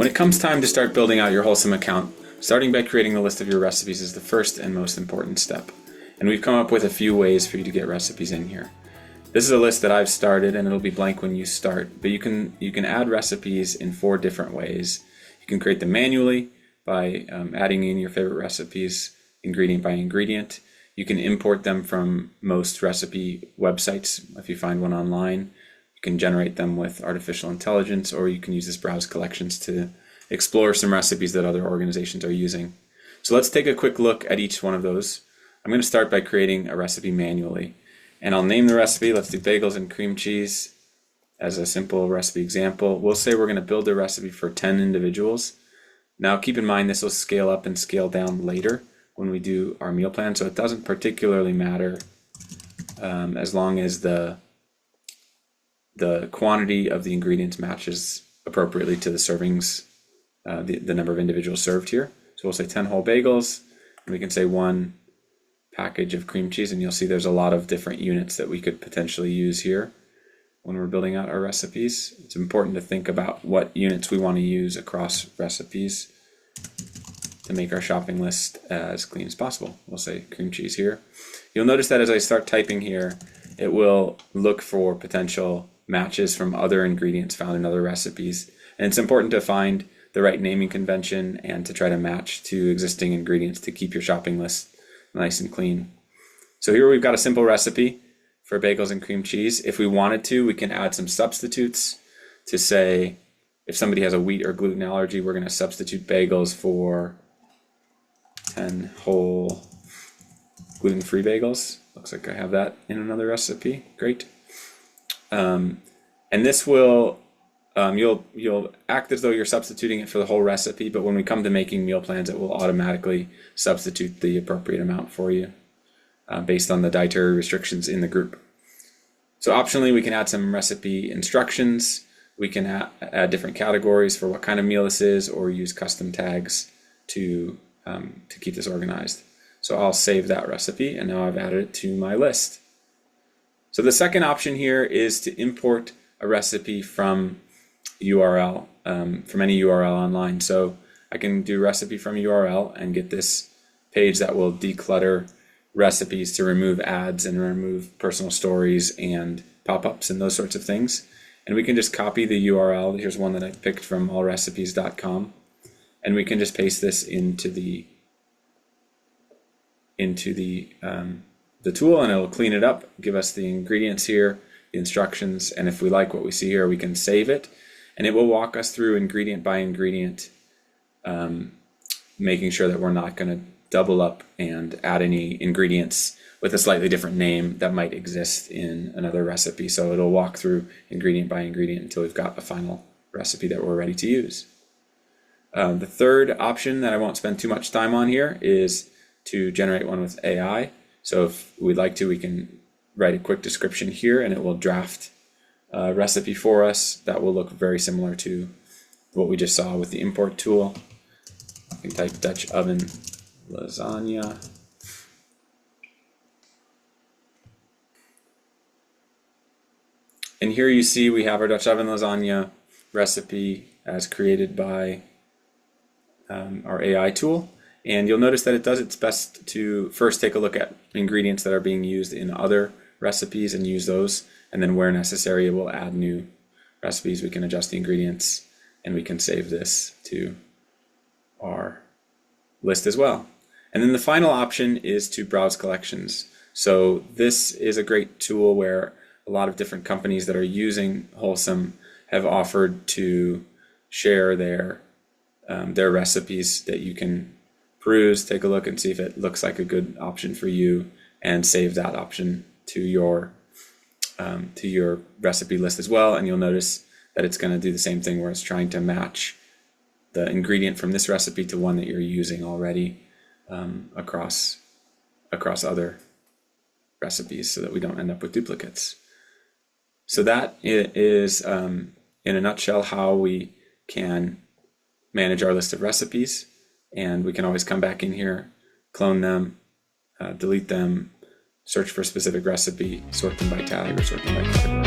When it comes time to start building out your Wholesum account, starting by creating a list of your recipes is the first and most important step. And we've come up with a few ways for you to get recipes in here. This is a list that I've started, and it'll be blank when you start, but you can add recipes in 4 different ways. You can create them manually by adding in your favorite recipes ingredient by ingredient. You can import them from most recipe websites if you find one online. You can generate them with artificial intelligence, or you can use this browse collections to explore some recipes that other organizations are using. So let's take a quick look at each one of those. I'm going to start by creating a recipe manually, and I'll name the recipe. Let's do bagels and cream cheese as a simple recipe example. We'll say we're going to build a recipe for 10 individuals. Now keep in mind this will scale up and scale down later when we do our meal plan, so it doesn't particularly matter as long as the quantity of the ingredients matches appropriately to the servings, the number of individuals served here. So we'll say 10 whole bagels, and we can say 1 package of cream cheese, and you'll see there's a lot of different units that we could potentially use here when we're building out our recipes. It's important to think about what units we want to use across recipes to make our shopping list as clean as possible. We'll say cream cheese here. You'll notice that as I start typing here, it will look for potential matches from other ingredients found in other recipes. And it's important to find the right naming convention and to try to match to existing ingredients to keep your shopping list nice and clean. So here we've got a simple recipe for bagels and cream cheese. If we wanted to, we can add some substitutes to say if somebody has a wheat or gluten allergy, we're going to substitute bagels for 10 whole gluten-free bagels. Looks like I have that in another recipe. Great. And this will, you'll act as though you're substituting it for the whole recipe, but when we come to making meal plans, it will automatically substitute the appropriate amount for you based on the dietary restrictions in the group. So optionally, we can add some recipe instructions. We can add different categories for what kind of meal this is, or use custom tags to keep this organized. So I'll save that recipe, and now I've added it to my list. So the second option here is to import a recipe from URL, from any URL online. So I can do recipe from URL and get this page that will declutter recipes to remove ads and remove personal stories and pop-ups and those sorts of things. And we can just copy the URL. Here's one that I picked from allrecipes.com. And we can just paste this into the tool, and it'll clean it up, give us the ingredients here, the instructions, and if we like what we see here, we can save it, and it will walk us through ingredient by ingredient, making sure that we're not going to double up and add any ingredients with a slightly different name that might exist in another recipe. So it'll walk through ingredient by ingredient until we've got a final recipe that we're ready to use. The third option that I won't spend too much time on here is to generate one with AI. So if we'd like to, we can write a quick description here, and it will draft a recipe for us that will look very similar to what we just saw with the import tool. I can type Dutch oven lasagna. And here you see we have our Dutch oven lasagna recipe as created by our AI tool. And you'll notice that it does its best to first take a look at ingredients that are being used in other recipes and use those. And then where necessary, it will add new recipes. We can adjust the ingredients, and we can save this to our list as well. And then the final option is to browse collections. So this is a great tool where a lot of different companies that are using Wholesum have offered to share their recipes that you can peruse, take a look, and see if it looks like a good option for you, and save that option to your recipe list as well. And you'll notice that it's going to do the same thing where it's trying to match the ingredient from this recipe to one that you're using already across other recipes, so that we don't end up with duplicates. So that is, in a nutshell, how we can manage our list of recipes. And we can always come back in here, clone them, delete them, search for a specific recipe, sort them by tag, or sort them by category.